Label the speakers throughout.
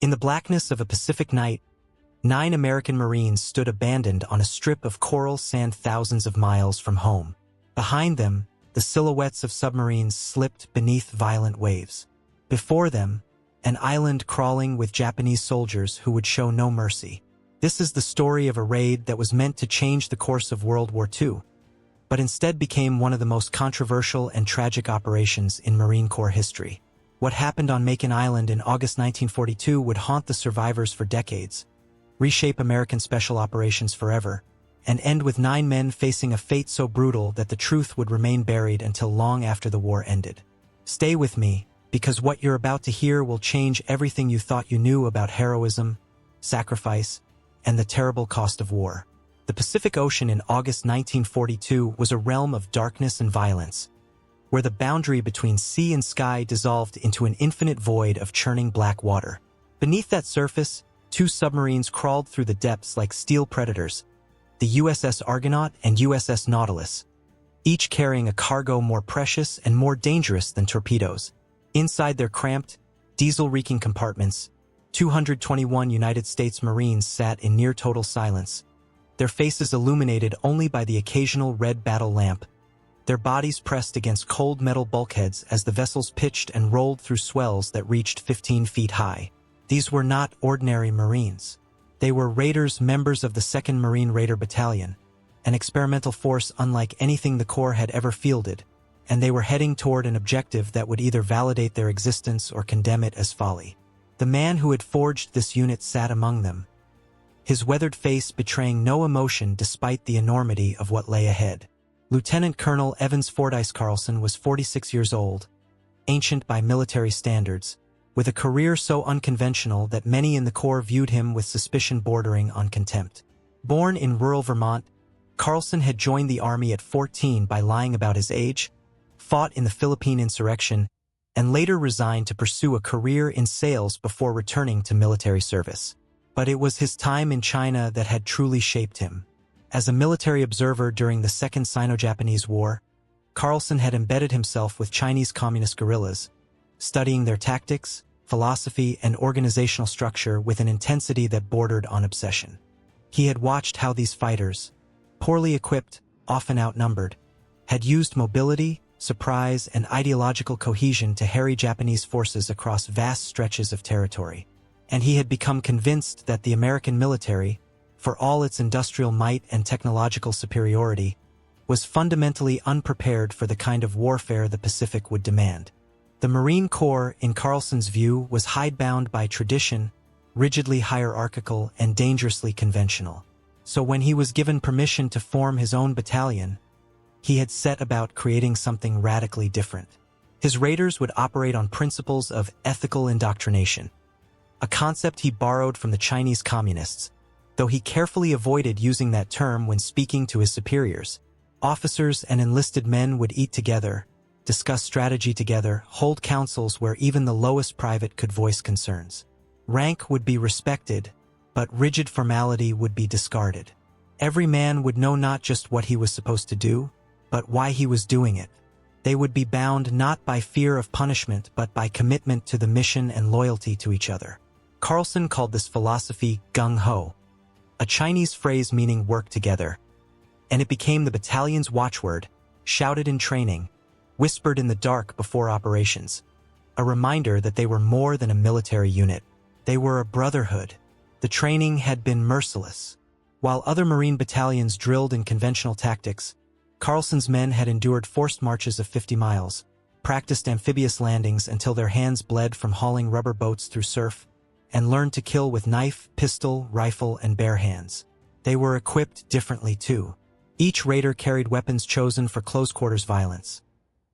Speaker 1: In the blackness of a Pacific night, 9 American Marines stood abandoned on a strip of coral sand thousands of miles from home. Behind them, the silhouettes of submarines slipped beneath violent waves. Before them, an island crawling with Japanese soldiers who would show no mercy. This is the story of a raid that was meant to change the course of World War II, but instead became one of the most controversial and tragic operations in Marine Corps history. What happened on Makin Island in August 1942 would haunt the survivors for decades, reshape American special operations forever, and end with 9 men facing a fate so brutal that the truth would remain buried until long after the war ended. Stay with me, because what you're about to hear will change everything you thought you knew about heroism, sacrifice, and the terrible cost of war. The Pacific Ocean in August 1942 was a realm of darkness and violence, where the boundary between sea and sky dissolved into an infinite void of churning black water. Beneath that surface, 2 submarines crawled through the depths like steel predators, the USS Argonaut and USS Nautilus, each carrying a cargo more precious and more dangerous than torpedoes. Inside their cramped, diesel-reeking compartments, 221 United States Marines sat in near-total silence, their faces illuminated only by the occasional red battle lamp, their bodies pressed against cold metal bulkheads as the vessels pitched and rolled through swells that reached 15 feet high. These were not ordinary Marines. They were raiders, members of the 2nd Marine Raider Battalion, an experimental force unlike anything the Corps had ever fielded, and they were heading toward an objective that would either validate their existence or condemn it as folly. The man who had forged this unit sat among them, his weathered face betraying no emotion despite the enormity of what lay ahead. Lieutenant Colonel Evans Fordyce Carlson was 46 years old, ancient by military standards, with a career so unconventional that many in the Corps viewed him with suspicion bordering on contempt. Born in rural Vermont, Carlson had joined the Army at 14 by lying about his age, fought in the Philippine insurrection, and later resigned to pursue a career in sales before returning to military service. But it was his time in China that had truly shaped him. As a military observer during the Second Sino-Japanese War, Carlson had embedded himself with Chinese communist guerrillas, studying their tactics, philosophy, and organizational structure with an intensity that bordered on obsession. He had watched how these fighters, poorly equipped, often outnumbered, had used mobility, surprise, and ideological cohesion to harry Japanese forces across vast stretches of territory. And he had become convinced that the American military, for all its industrial might and technological superiority, was fundamentally unprepared for the kind of warfare the Pacific would demand. The Marine Corps, in Carlson's view, was hidebound by tradition, rigidly hierarchical and dangerously conventional. So when he was given permission to form his own battalion, he had set about creating something radically different. His raiders would operate on principles of ethical indoctrination, a concept he borrowed from the Chinese communists, though he carefully avoided using that term when speaking to his superiors. Officers and enlisted men would eat together, discuss strategy together, hold councils where even the lowest private could voice concerns. Rank would be respected, but rigid formality would be discarded. Every man would know not just what he was supposed to do, but why he was doing it. They would be bound not by fear of punishment but by commitment to the mission and loyalty to each other. Carlson called this philosophy Gung-Ho, a Chinese phrase meaning work together, and it became the battalion's watchword, shouted in training, whispered in the dark before operations, a reminder that they were more than a military unit. They were a brotherhood. The training had been merciless. While other Marine battalions drilled in conventional tactics, Carlson's men had endured forced marches of 50 miles, practiced amphibious landings until their hands bled from hauling rubber boats through surf, and learned to kill with knife, pistol, rifle, and bare hands. They were equipped differently too. Each raider carried weapons chosen for close-quarters violence.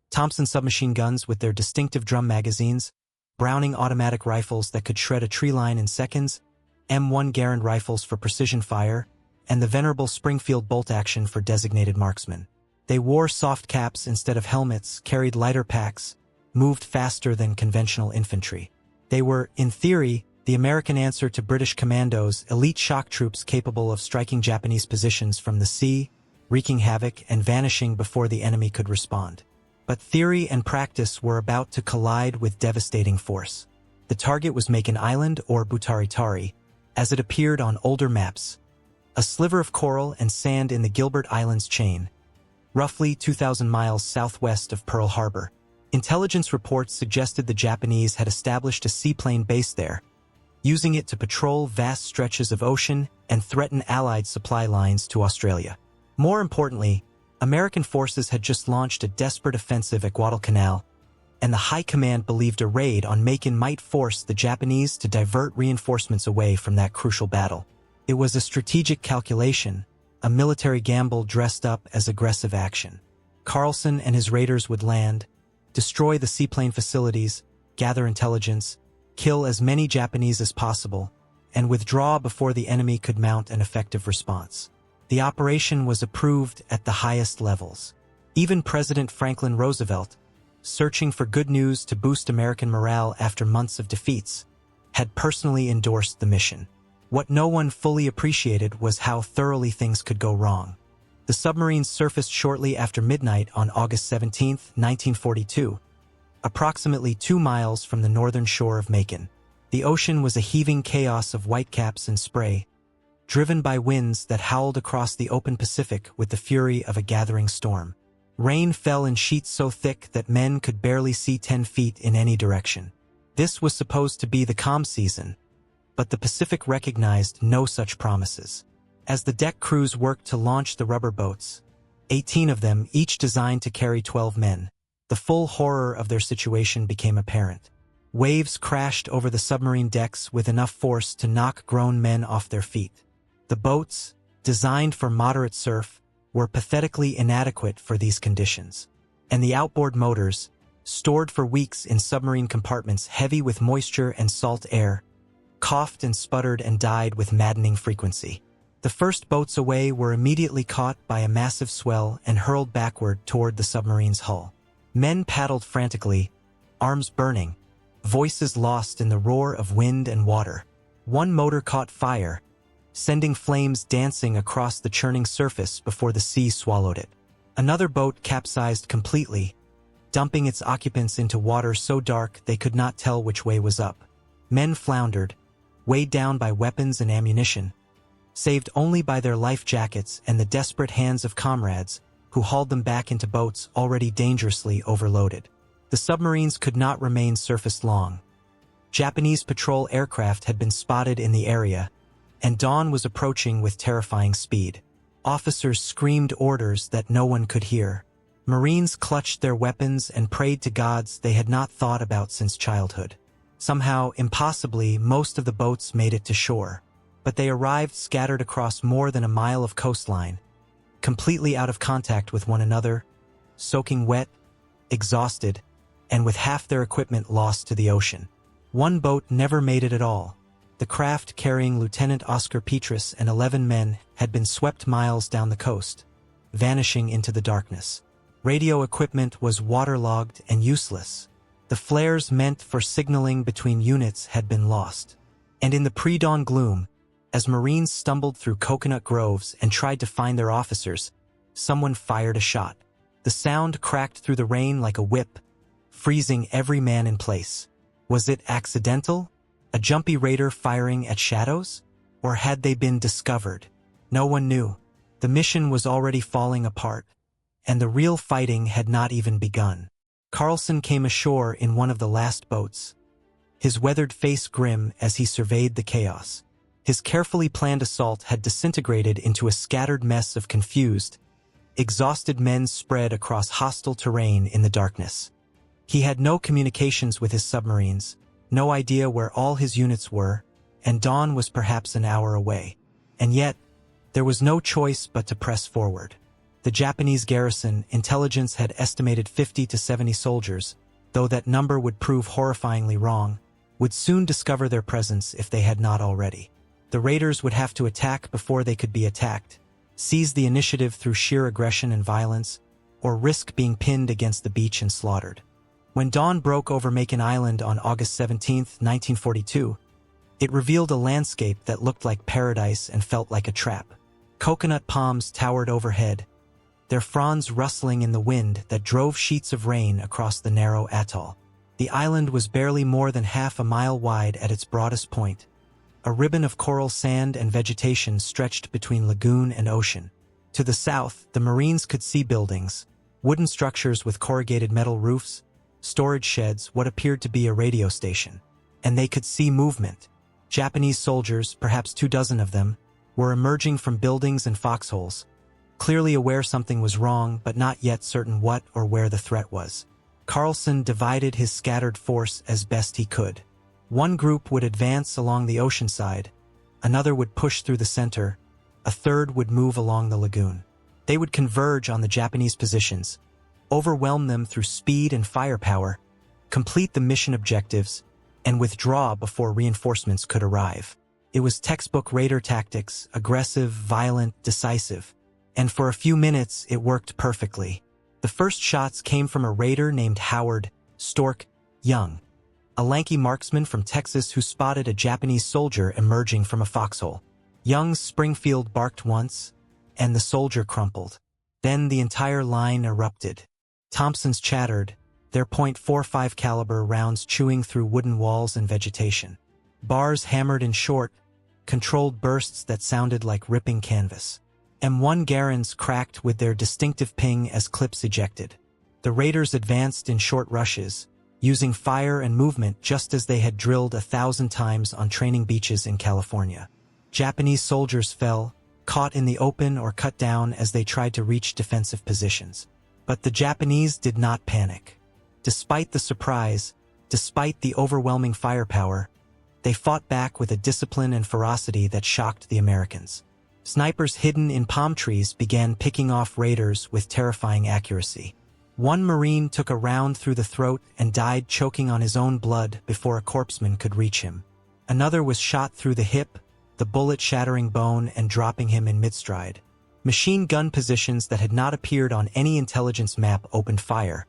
Speaker 1: Thomason submachine guns with their distinctive drum magazines, Browning automatic rifles that could shred a tree line in seconds, M1 Garand rifles for precision fire, and the venerable Springfield bolt action for designated marksmen. They wore soft caps instead of helmets, carried lighter packs, moved faster than conventional infantry. They were, in theory, the American answer to British commandos, elite shock troops capable of striking Japanese positions from the sea, wreaking havoc and vanishing before the enemy could respond. But theory and practice were about to collide with devastating force. The target was Makin Island, or Butaritari, as it appeared on older maps, a sliver of coral and sand in the Gilbert Islands chain, roughly 2,000 miles southwest of Pearl Harbor. Intelligence reports suggested the Japanese had established a seaplane base there, using it to patrol vast stretches of ocean and threaten Allied supply lines to Australia. More importantly, American forces had just launched a desperate offensive at Guadalcanal, and the High Command believed a raid on Makin might force the Japanese to divert reinforcements away from that crucial battle. It was a strategic calculation, a military gamble dressed up as aggressive action. Carlson and his raiders would land, destroy the seaplane facilities, gather intelligence, kill as many Japanese as possible, and withdraw before the enemy could mount an effective response. The operation was approved at the highest levels. Even President Franklin Roosevelt, searching for good news to boost American morale after months of defeats, had personally endorsed the mission. What no one fully appreciated was how thoroughly things could go wrong. The submarines surfaced shortly after midnight on August 17, 1942, approximately 2 miles from the northern shore of Makin. The ocean was a heaving chaos of whitecaps and spray, driven by winds that howled across the open Pacific with the fury of a gathering storm. Rain fell in sheets so thick that men could barely see 10 feet in any direction. This was supposed to be the calm season, but the Pacific recognized no such promises. As the deck crews worked to launch the rubber boats, 18 of them, each designed to carry 12 men, the full horror of their situation became apparent. Waves crashed over the submarine decks with enough force to knock grown men off their feet. The boats, designed for moderate surf, were pathetically inadequate for these conditions. And the outboard motors, stored for weeks in submarine compartments heavy with moisture and salt air, coughed and sputtered and died with maddening frequency. The first boats away were immediately caught by a massive swell and hurled backward toward the submarine's hull. Men paddled frantically, arms burning, voices lost in the roar of wind and water. One motor caught fire, sending flames dancing across the churning surface before the sea swallowed it. Another boat capsized completely, dumping its occupants into water so dark they could not tell which way was up. Men floundered, weighed down by weapons and ammunition, saved only by their life jackets and the desperate hands of comrades who hauled them back into boats already dangerously overloaded. The submarines could not remain surfaced long. Japanese patrol aircraft had been spotted in the area, and dawn was approaching with terrifying speed. Officers screamed orders that no one could hear. Marines clutched their weapons and prayed to gods they had not thought about since childhood. Somehow, impossibly, most of the boats made it to shore, but they arrived scattered across more than a mile of coastline, completely out of contact with one another, soaking wet, exhausted, and with half their equipment lost to the ocean. One boat never made it at all. The craft carrying Lieutenant Oscar Petrus and 11 men had been swept miles down the coast, vanishing into the darkness. Radio equipment was waterlogged and useless. The flares meant for signaling between units had been lost. And in the pre-dawn gloom, as Marines stumbled through coconut groves and tried to find their officers, someone fired a shot. The sound cracked through the rain like a whip, freezing every man in place. Was it accidental? A jumpy raider firing at shadows? Or had they been discovered? No one knew. The mission was already falling apart, and the real fighting had not even begun. Carlson came ashore in one of the last boats, his weathered face grim as he surveyed the chaos. His carefully planned assault had disintegrated into a scattered mess of confused, exhausted men spread across hostile terrain in the darkness. He had no communications with his submarines, no idea where all his units were, and dawn was perhaps an hour away. And yet, there was no choice but to press forward. The Japanese garrison, intelligence had estimated 50 to 70 soldiers, though that number would prove horrifyingly wrong, would soon discover their presence if they had not already. The raiders would have to attack before they could be attacked, seize the initiative through sheer aggression and violence, or risk being pinned against the beach and slaughtered. When dawn broke over Makin Island on August 17, 1942, it revealed a landscape that looked like paradise and felt like a trap. Coconut palms towered overhead, their fronds rustling in the wind that drove sheets of rain across the narrow atoll. The island was barely more than half a mile wide at its broadest point. A ribbon of coral sand and vegetation stretched between lagoon and ocean. To the south, the Marines could see buildings, wooden structures with corrugated metal roofs, storage sheds, what appeared to be a radio station. And they could see movement. Japanese soldiers, perhaps 24 of them, were emerging from buildings and foxholes, clearly aware something was wrong but not yet certain what or where the threat was. Carlson divided his scattered force as best he could. One group would advance along the ocean side, another would push through the center, a third would move along the lagoon. They would converge on the Japanese positions, overwhelm them through speed and firepower, complete the mission objectives, and withdraw before reinforcements could arrive. It was textbook raider tactics, aggressive, violent, decisive. And for a few minutes, it worked perfectly. The first shots came from a raider named Howard "Stork" Young, a lanky marksman from Texas who spotted a Japanese soldier emerging from a foxhole. Young's Springfield barked once, and the soldier crumpled. Then the entire line erupted. Thompsons chattered, their .45 caliber rounds chewing through wooden walls and vegetation. Bars hammered in short, controlled bursts that sounded like ripping canvas. M1 Garens cracked with their distinctive ping as clips ejected. The raiders advanced in short rushes, using fire and movement just as they had drilled 1,000 times on training beaches in California. Japanese soldiers fell, caught in the open or cut down as they tried to reach defensive positions. But the Japanese did not panic. Despite the surprise, despite the overwhelming firepower, they fought back with a discipline and ferocity that shocked the Americans. Snipers hidden in palm trees began picking off raiders with terrifying accuracy. One Marine took a round through the throat and died choking on his own blood before a corpsman could reach him. Another was shot through the hip, the bullet shattering bone and dropping him in midstride. Machine gun positions that had not appeared on any intelligence map opened fire,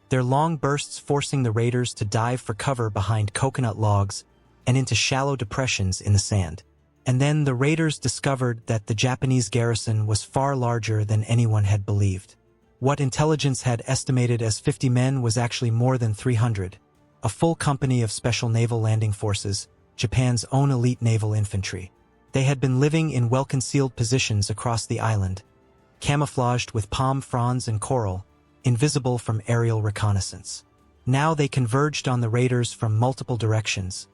Speaker 1: their long bursts forcing the raiders to dive for cover behind coconut logs and into shallow depressions in the sand. And then the raiders discovered that the Japanese garrison was far larger than anyone had believed. What intelligence had estimated as 50 men was actually more than 300. A full company of Special Naval Landing Forces, Japan's own elite naval infantry. They had been living in well-concealed positions across the island, camouflaged with palm fronds and coral, invisible from aerial reconnaissance. Now they converged on the raiders from multiple directions,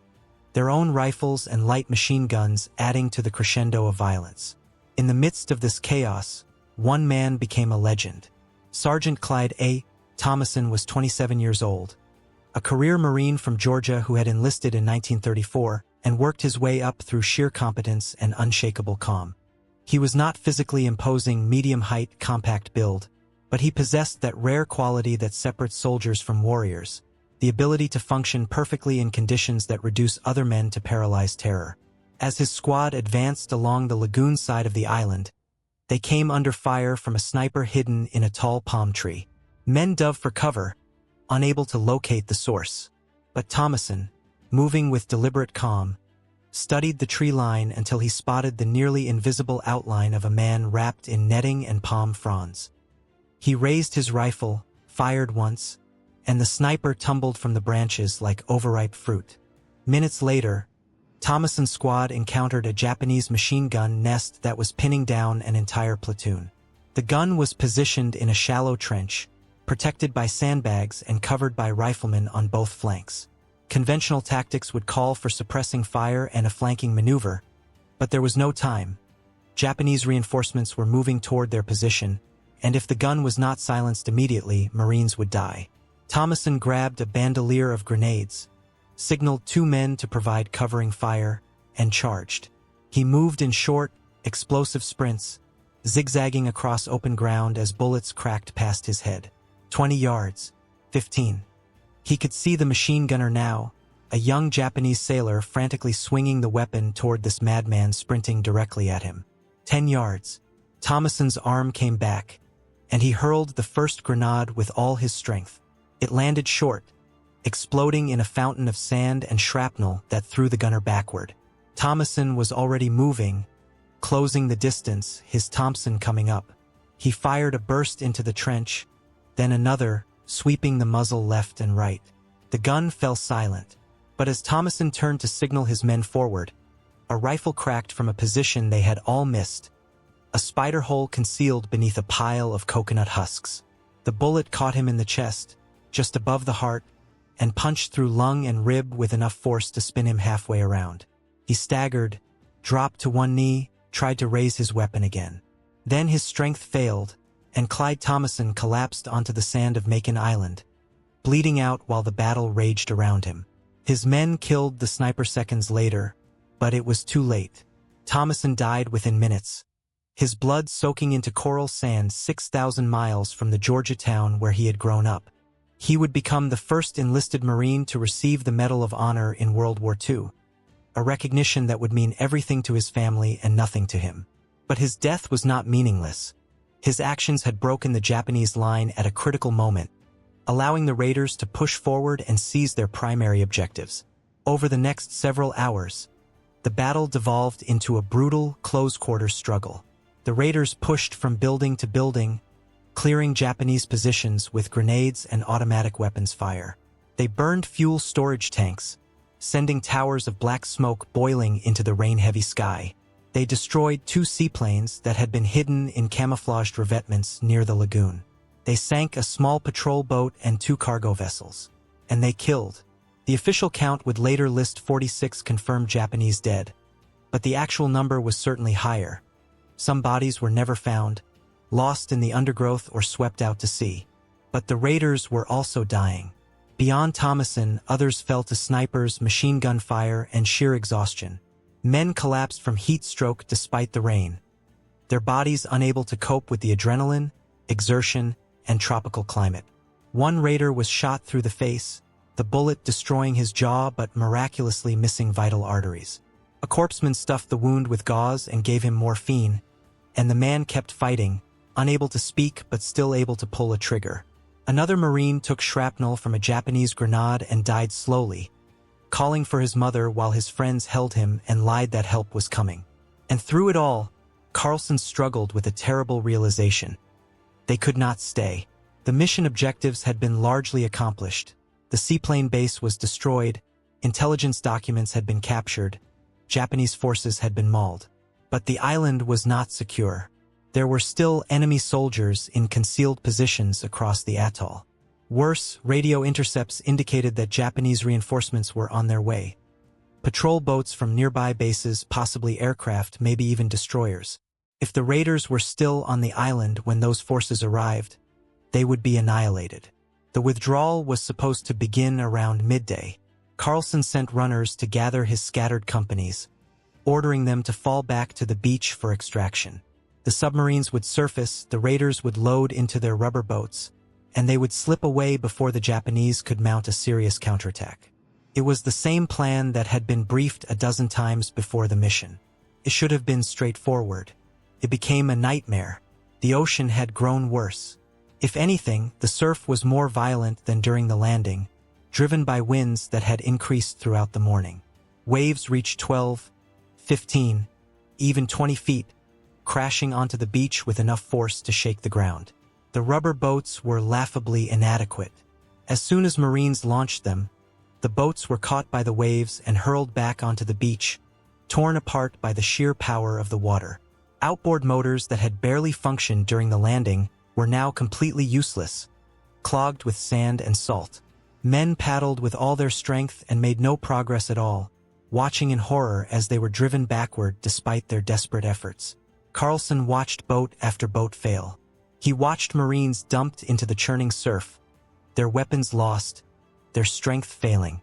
Speaker 1: their own rifles and light machine guns adding to the crescendo of violence. In the midst of this chaos, one man became a legend. Sergeant Clyde A. Thomason was 27 years old, a career Marine from Georgia who had enlisted in 1934 and worked his way up through sheer competence and unshakable calm. He was not physically imposing, medium-height, compact build, but he possessed that rare quality that separates soldiers from warriors, the ability to function perfectly in conditions that reduce other men to paralyzed terror. As his squad advanced along the lagoon side of the island, they came under fire from a sniper hidden in a tall palm tree. Men dove for cover, unable to locate the source. But Thomason, moving with deliberate calm, studied the tree line until he spotted the nearly invisible outline of a man wrapped in netting and palm fronds. He raised his rifle, fired once, and the sniper tumbled from the branches like overripe fruit. Minutes later, Thomason's squad encountered a Japanese machine gun nest that was pinning down an entire platoon. The gun was positioned in a shallow trench, protected by sandbags and covered by riflemen on both flanks. Conventional tactics would call for suppressing fire and a flanking maneuver, but there was no time. Japanese reinforcements were moving toward their position, and if the gun was not silenced immediately, Marines would die. Thomason grabbed a bandolier of grenades, signaled 2 men to provide covering fire, and charged. He moved in short, explosive sprints, zigzagging across open ground as bullets cracked past his head. 20 yards. 15. He could see the machine gunner now, a young Japanese sailor frantically swinging the weapon toward this madman sprinting directly at him. 10 yards. Thomason's arm came back, and he hurled the first grenade with all his strength. It landed short, exploding in a fountain of sand and shrapnel that threw the gunner backward. Thomason was already moving, closing the distance, his Thompson coming up. He fired a burst into the trench, then another, sweeping the muzzle left and right. The gun fell silent, but as Thomason turned to signal his men forward, a rifle cracked from a position they had all missed, a spider hole concealed beneath a pile of coconut husks. The bullet caught him in the chest, just above the heart, and punched through lung and rib with enough force to spin him halfway around. He staggered, dropped to one knee, tried to raise his weapon again. Then his strength failed, and Clyde Thomason collapsed onto the sand of Makin Island, bleeding out while the battle raged around him. His men killed the sniper seconds later, but it was too late. Thomason died within minutes, his blood soaking into coral sand 6,000 miles from the Georgia town where he had grown up. He would become the first enlisted Marine to receive the Medal of Honor in World War II, a recognition that would mean everything to his family and nothing to him. But his death was not meaningless. His actions had broken the Japanese line at a critical moment, allowing the raiders to push forward and seize their primary objectives. Over the next several hours, the battle devolved into a brutal, close-quarters struggle. The raiders pushed from building to building, clearing Japanese positions with grenades and automatic weapons fire. They burned fuel storage tanks, sending towers of black smoke boiling into the rain-heavy sky. They destroyed 2 seaplanes that had been hidden in camouflaged revetments near the lagoon. They sank a small patrol boat and 2 cargo vessels. And they killed. The official count would later list 46 confirmed Japanese dead, but the actual number was certainly higher. Some bodies were never found, lost in the undergrowth or swept out to sea. But the raiders were also dying. Beyond Thomason, others fell to snipers, machine gun fire, and sheer exhaustion. Men collapsed from heat stroke despite the rain, their bodies unable to cope with the adrenaline, exertion, and tropical climate. One raider was shot through the face, the bullet destroying his jaw but miraculously missing vital arteries. A corpsman stuffed the wound with gauze and gave him morphine, and the man kept fighting, unable to speak but still able to pull a trigger. Another Marine took shrapnel from a Japanese grenade and died slowly, calling for his mother while his friends held him and lied that help was coming. And through it all, Carlson struggled with a terrible realization. They could not stay. The mission objectives had been largely accomplished. The seaplane base was destroyed, intelligence documents had been captured, Japanese forces had been mauled. But the island was not secure. There were still enemy soldiers in concealed positions across the atoll. Worse, radio intercepts indicated that Japanese reinforcements were on their way. Patrol boats from nearby bases, possibly aircraft, maybe even destroyers. If the raiders were still on the island when those forces arrived, they would be annihilated. The withdrawal was supposed to begin around midday. Carlson sent runners to gather his scattered companies, ordering them to fall back to the beach for extraction. The submarines would surface, the raiders would load into their rubber boats, and they would slip away before the Japanese could mount a serious counterattack. It was the same plan that had been briefed a dozen times before the mission. It should have been straightforward. It became a nightmare. The ocean had grown worse. If anything, the surf was more violent than during the landing, driven by winds that had increased throughout the morning. Waves reached 12, 15, even 20 feet, crashing onto the beach with enough force to shake the ground. The rubber boats were laughably inadequate. As soon as Marines launched them, the boats were caught by the waves and hurled back onto the beach, torn apart by the sheer power of the water. Outboard motors that had barely functioned during the landing were now completely useless, clogged with sand and salt. Men paddled with all their strength and made no progress at all, watching in horror as they were driven backward despite their desperate efforts. Carlson watched boat after boat fail. He watched Marines dumped into the churning surf, their weapons lost, their strength failing.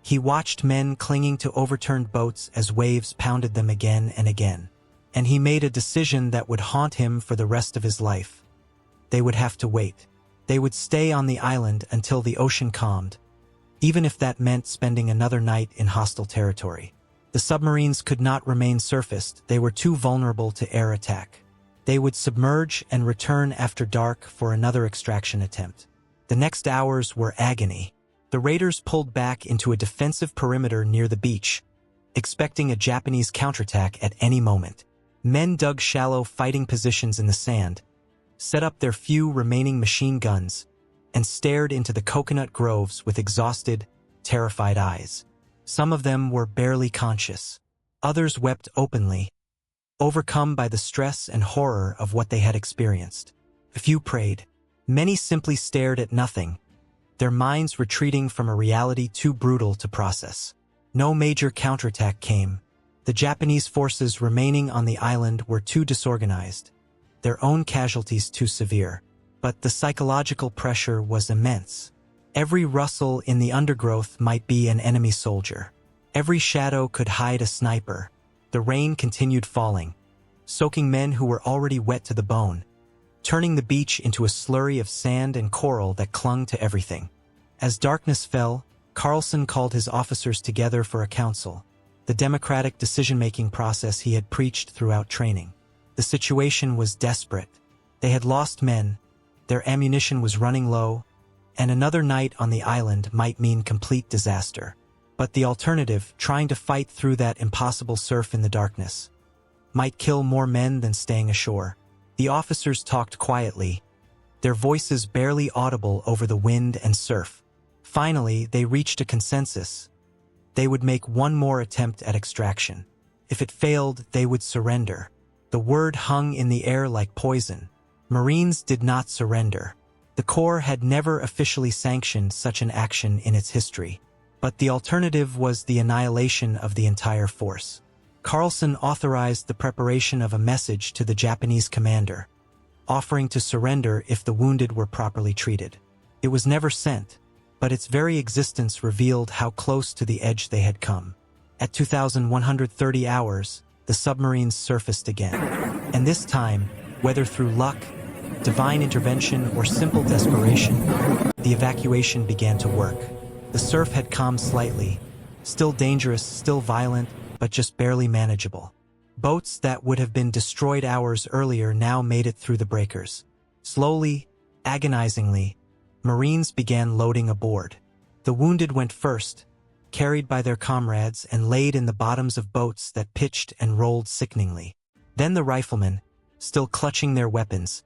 Speaker 1: He watched men clinging to overturned boats as waves pounded them again and again. And he made a decision that would haunt him for the rest of his life. They would have to wait. They would stay on the island until the ocean calmed, even if that meant spending another night in hostile territory. The submarines could not remain surfaced. They were too vulnerable to air attack. They would submerge and return after dark for another extraction attempt. The next hours were agony. The raiders pulled back into a defensive perimeter near the beach, expecting a Japanese counterattack at any moment. Men dug shallow fighting positions in the sand, set up their few remaining machine guns, and stared into the coconut groves with exhausted, terrified eyes. Some of them were barely conscious. Others wept openly, overcome by the stress and horror of what they had experienced. A few prayed. Many simply stared at nothing, their minds retreating from a reality too brutal to process. No major counterattack came. The Japanese forces remaining on the island were too disorganized, their own casualties too severe. But the psychological pressure was immense. Every rustle in the undergrowth might be an enemy soldier. Every shadow could hide a sniper. The rain continued falling, soaking men who were already wet to the bone, turning the beach into a slurry of sand and coral that clung to everything. As darkness fell, Carlson called his officers together for a council, the democratic decision-making process he had preached throughout training. The situation was desperate. They had lost men, their ammunition was running low, and another night on the island might mean complete disaster. But the alternative, trying to fight through that impossible surf in the darkness, might kill more men than staying ashore. The officers talked quietly, their voices barely audible over the wind and surf. Finally, they reached a consensus. They would make one more attempt at extraction. If it failed, they would surrender. The word hung in the air like poison. Marines did not surrender. The Corps had never officially sanctioned such an action in its history. But the alternative was the annihilation of the entire force. Carlson authorized the preparation of a message to the Japanese commander, offering to surrender if the wounded were properly treated. It was never sent, but its very existence revealed how close to the edge they had come. At 2,130 hours, the submarines surfaced again. And this time, whether through luck, divine intervention, or simple desperation, the evacuation began to work. The surf had calmed slightly, still dangerous, still violent, but just barely manageable. Boats that would have been destroyed hours earlier now made it through the breakers. Slowly, agonizingly, Marines began loading aboard. The wounded went first, carried by their comrades and laid in the bottoms of boats that pitched and rolled sickeningly. Then the riflemen, still clutching their weapons,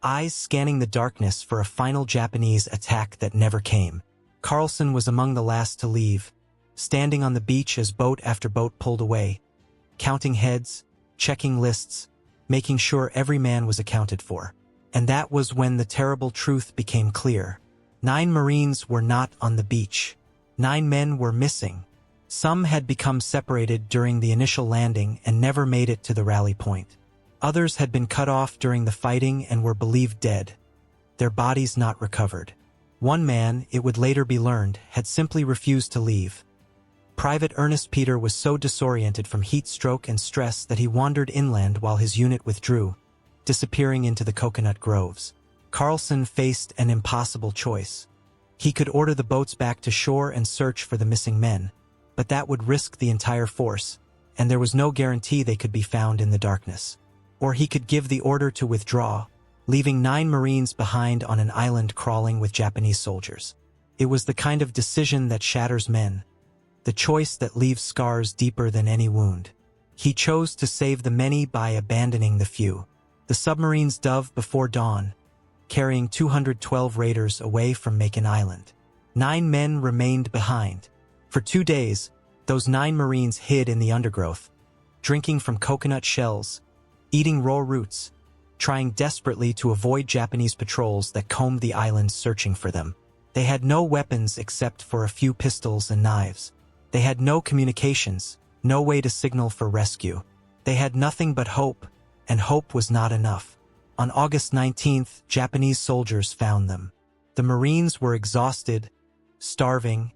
Speaker 1: eyes scanning the darkness for a final Japanese attack that never came. Carlson was among the last to leave, standing on the beach as boat after boat pulled away, counting heads, checking lists, making sure every man was accounted for. And that was when the terrible truth became clear. 9 Marines were not on the beach. 9 men were missing. Some had become separated during the initial landing and never made it to the rally point. Others had been cut off during the fighting and were believed dead, their bodies not recovered. One man, it would later be learned, had simply refused to leave. Private Ernest Peter was so disoriented from heat stroke and stress that he wandered inland while his unit withdrew, disappearing into the coconut groves. Carlson faced an impossible choice. He could order the boats back to shore and search for the missing men, but that would risk the entire force, and there was no guarantee they could be found in the darkness. Or he could give the order to withdraw, leaving 9 Marines behind on an island crawling with Japanese soldiers. It was the kind of decision that shatters men, the choice that leaves scars deeper than any wound. He chose to save the many by abandoning the few. The submarines dove before dawn, carrying 212 raiders away from Makin Island. 9 men remained behind. For 2 days, those 9 Marines hid in the undergrowth, drinking from coconut shells, eating raw roots, trying desperately to avoid Japanese patrols that combed the island searching for them. They had no weapons except for a few pistols and knives. They had no communications, no way to signal for rescue. They had nothing but hope, and hope was not enough. On August 19th, Japanese soldiers found them. The Marines were exhausted, starving,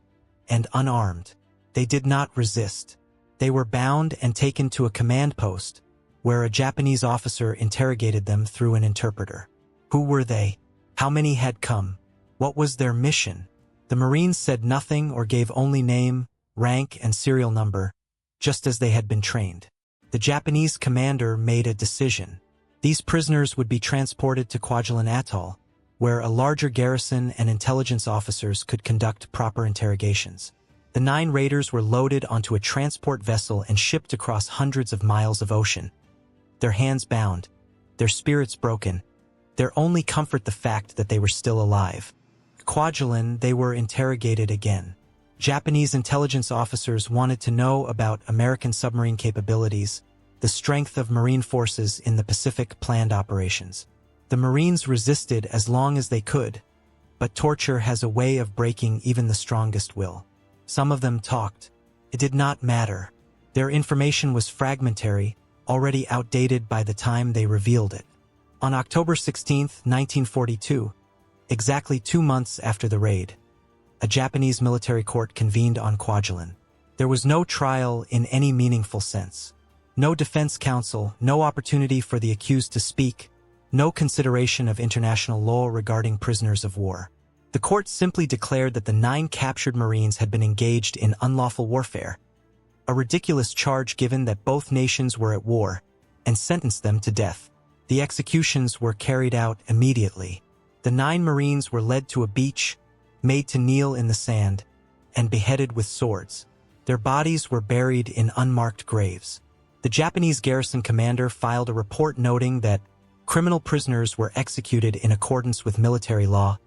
Speaker 1: and unarmed. They did not resist. They were bound and taken to a command post, where a Japanese officer interrogated them through an interpreter. Who were they? How many had come? What was their mission? The Marines said nothing or gave only name, rank, and serial number, just as they had been trained. The Japanese commander made a decision. These prisoners would be transported to Kwajalein Atoll, where a larger garrison and intelligence officers could conduct proper interrogations. The 9 raiders were loaded onto a transport vessel and shipped across hundreds of miles of ocean. Their hands bound, their spirits broken, their only comfort the fact that they were still alive. At Kwajalein, they were interrogated again. Japanese intelligence officers wanted to know about American submarine capabilities, the strength of Marine forces in the Pacific planned operations. The Marines resisted as long as they could, but torture has a way of breaking even the strongest will. Some of them talked. It did not matter. Their information was fragmentary, already outdated by the time they revealed it. On October 16, 1942, exactly 2 months after the raid, a Japanese military court convened on Kwajalein. There was no trial in any meaningful sense. No defense counsel, no opportunity for the accused to speak, no consideration of international law regarding prisoners of war. The court simply declared that the 9 captured Marines had been engaged in unlawful warfare, a ridiculous charge given that both nations were at war, and sentenced them to death. The executions were carried out immediately. The 9 Marines were led to a beach, made to kneel in the sand, and beheaded with swords. Their bodies were buried in unmarked graves. The Japanese garrison commander filed a report noting that criminal prisoners were executed in accordance with military law,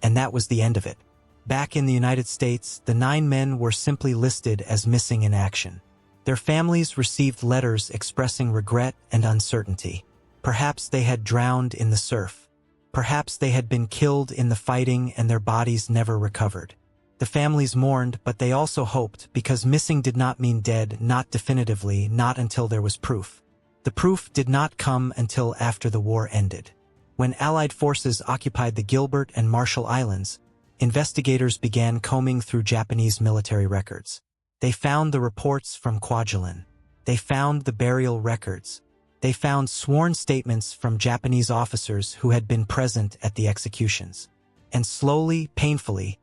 Speaker 1: and that was the end of it. Back in the United States, the 9 men were simply listed as missing in action. Their families received letters expressing regret and uncertainty. Perhaps they had drowned in the surf. Perhaps they had been killed in the fighting and their bodies never recovered. The families mourned, but they also hoped, because missing did not mean dead, not definitively, not until there was proof. The proof did not come until after the war ended. When Allied forces occupied the Gilbert and Marshall Islands, investigators began combing through Japanese military records. They found the reports from Kwajalein. They found the burial records. They found sworn statements from Japanese officers who had been present at the executions. And slowly, painfully,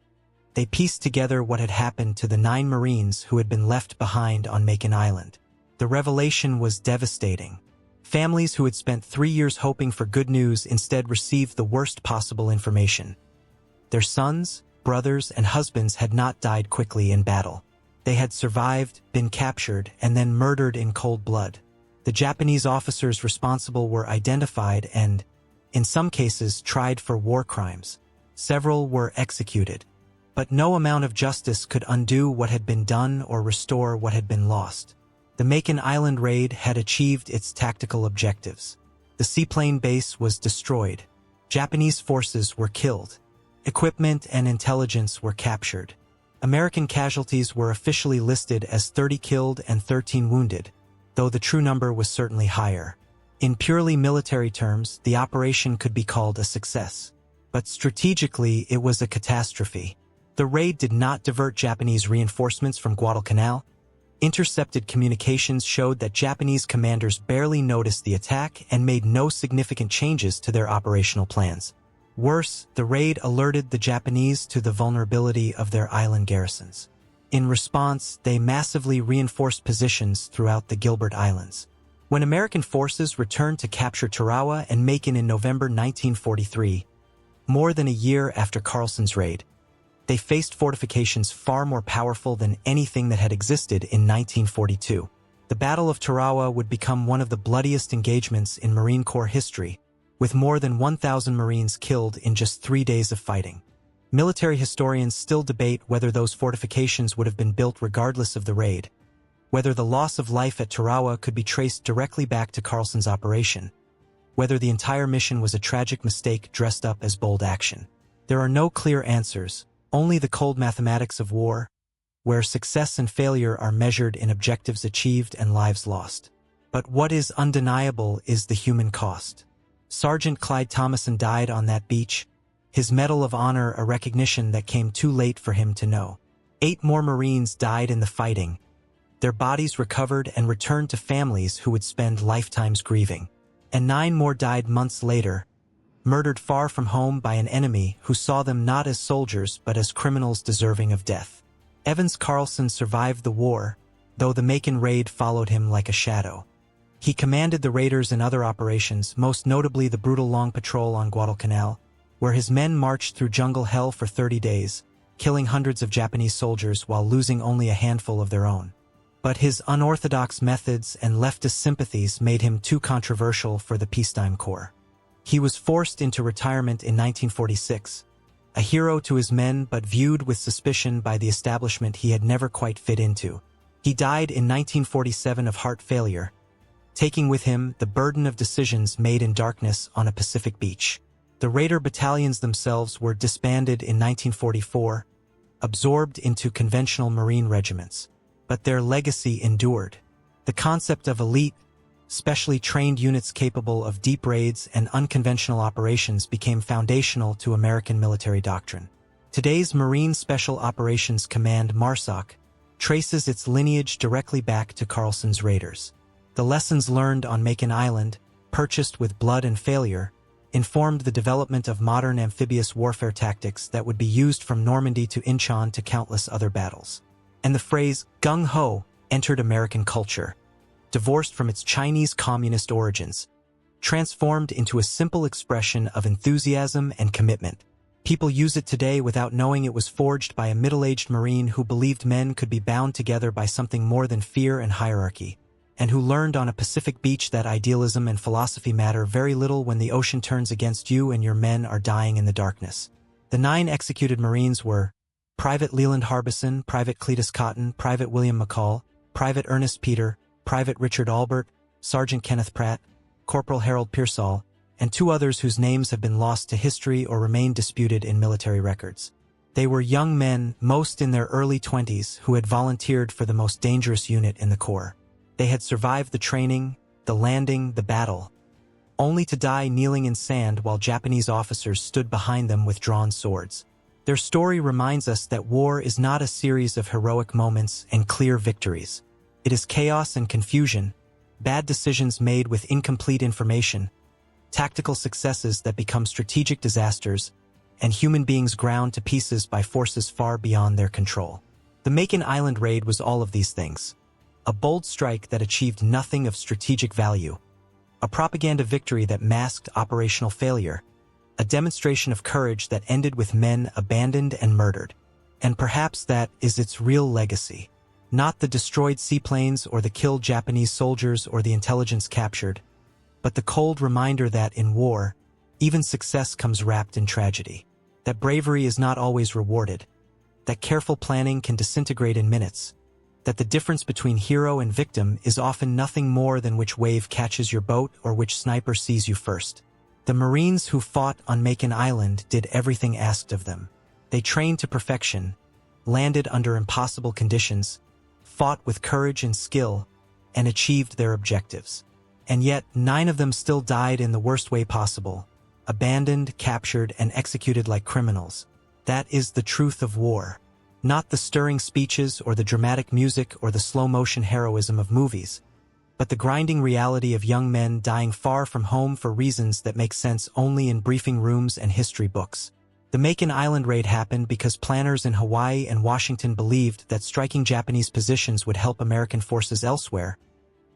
Speaker 1: they pieced together what had happened to the 9 Marines who had been left behind on Makin Island. The revelation was devastating. Families who had spent 3 years hoping for good news instead received the worst possible information. Their sons, brothers, and husbands had not died quickly in battle. They had survived, been captured, and then murdered in cold blood. The Japanese officers responsible were identified and, in some cases, tried for war crimes. Several were executed. But no amount of justice could undo what had been done or restore what had been lost. The Makin Island raid had achieved its tactical objectives. The seaplane base was destroyed. Japanese forces were killed. Equipment and intelligence were captured. American casualties were officially listed as 30 killed and 13 wounded, though the true number was certainly higher. In purely military terms, the operation could be called a success. But strategically, it was a catastrophe. The raid did not divert Japanese reinforcements from Guadalcanal. Intercepted communications showed that Japanese commanders barely noticed the attack and made no significant changes to their operational plans. Worse, the raid alerted the Japanese to the vulnerability of their island garrisons. In response, they massively reinforced positions throughout the Gilbert Islands. When American forces returned to capture Tarawa and Makin in November 1943, more than a year after Carlson's raid, they faced fortifications far more powerful than anything that had existed in 1942. The Battle of Tarawa would become one of the bloodiest engagements in Marine Corps history, with more than 1,000 Marines killed in just 3 days of fighting. Military historians still debate whether those fortifications would have been built regardless of the raid, whether the loss of life at Tarawa could be traced directly back to Carlson's operation, whether the entire mission was a tragic mistake dressed up as bold action. There are no clear answers, only the cold mathematics of war, where success and failure are measured in objectives achieved and lives lost. But what is undeniable is the human cost. Sergeant Clyde Thomason died on that beach, his Medal of Honor a recognition that came too late for him to know. 8 more Marines died in the fighting, their bodies recovered and returned to families who would spend lifetimes grieving. And 9 more died months later, murdered far from home by an enemy who saw them not as soldiers but as criminals deserving of death. Evans Carlson survived the war, though the Makin raid followed him like a shadow. He commanded the raiders in other operations, most notably the brutal Long Patrol on Guadalcanal, where his men marched through jungle hell for 30 days, killing hundreds of Japanese soldiers while losing only a handful of their own. But his unorthodox methods and leftist sympathies made him too controversial for the peacetime corps. He was forced into retirement in 1946, a hero to his men but viewed with suspicion by the establishment he had never quite fit into. He died in 1947 of heart failure, taking with him the burden of decisions made in darkness on a Pacific beach. The Raider battalions themselves were disbanded in 1944, absorbed into conventional Marine regiments. But their legacy endured. The concept of elite, specially trained units capable of deep raids and unconventional operations became foundational to American military doctrine. Today's Marine Special Operations Command MARSOC traces its lineage directly back to Carlson's raiders. The lessons learned on Makin Island, purchased with blood and failure, informed the development of modern amphibious warfare tactics that would be used from Normandy to Incheon to countless other battles. And the phrase Gung-Ho entered American culture, divorced from its Chinese communist origins, transformed into a simple expression of enthusiasm and commitment. People use it today without knowing it was forged by a middle-aged Marine who believed men could be bound together by something more than fear and hierarchy, and who learned on a Pacific beach that idealism and philosophy matter very little when the ocean turns against you and your men are dying in the darkness. The 9 executed Marines were Private Leland Harbison, Private Cletus Cotton, Private William McCall, Private Ernest Peter, Private Richard Albert, Sergeant Kenneth Pratt, Corporal Harold Pearsall, and 2 others whose names have been lost to history or remain disputed in military records. They were young men, most in their early 20s, who had volunteered for the most dangerous unit in the Corps. They had survived the training, the landing, the battle, only to die kneeling in sand while Japanese officers stood behind them with drawn swords. Their story reminds us that war is not a series of heroic moments and clear victories. It is chaos and confusion, bad decisions made with incomplete information, tactical successes that become strategic disasters, and human beings ground to pieces by forces far beyond their control. The Makin Island raid was all of these things. A bold strike that achieved nothing of strategic value, a propaganda victory that masked operational failure, a demonstration of courage that ended with men abandoned and murdered. And perhaps that is its real legacy. Not the destroyed seaplanes or the killed Japanese soldiers or the intelligence captured, but the cold reminder that in war, even success comes wrapped in tragedy. That bravery is not always rewarded. That careful planning can disintegrate in minutes. That the difference between hero and victim is often nothing more than which wave catches your boat or which sniper sees you first. The Marines who fought on Makin Island did everything asked of them. They trained to perfection, landed under impossible conditions, fought with courage and skill, and achieved their objectives. And yet, 9 of them still died in the worst way possible, abandoned, captured, and executed like criminals. That is the truth of war. Not the stirring speeches or the dramatic music or the slow-motion heroism of movies, but the grinding reality of young men dying far from home for reasons that make sense only in briefing rooms and history books. The Makin Island raid happened because planners in Hawaii and Washington believed that striking Japanese positions would help American forces elsewhere,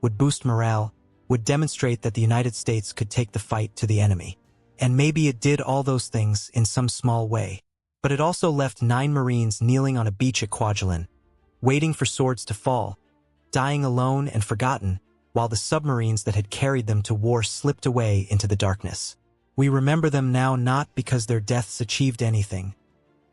Speaker 1: would boost morale, would demonstrate that the United States could take the fight to the enemy. And maybe it did all those things in some small way. But it also left 9 Marines kneeling on a beach at Kwajalein, waiting for swords to fall, dying alone and forgotten, while the submarines that had carried them to war slipped away into the darkness. We remember them now not because their deaths achieved anything,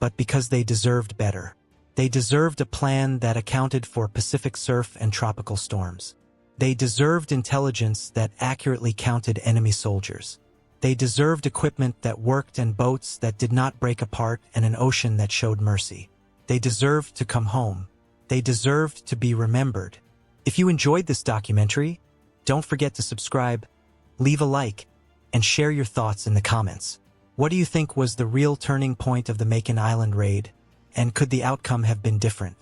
Speaker 1: but because they deserved better. They deserved a plan that accounted for Pacific surf and tropical storms. They deserved intelligence that accurately counted enemy soldiers. They deserved equipment that worked and boats that did not break apart and an ocean that showed mercy. They deserved to come home. They deserved to be remembered. If you enjoyed this documentary, don't forget to subscribe, leave a like, and share your thoughts in the comments. What do you think was the real turning point of the Makin Island raid, and could the outcome have been different?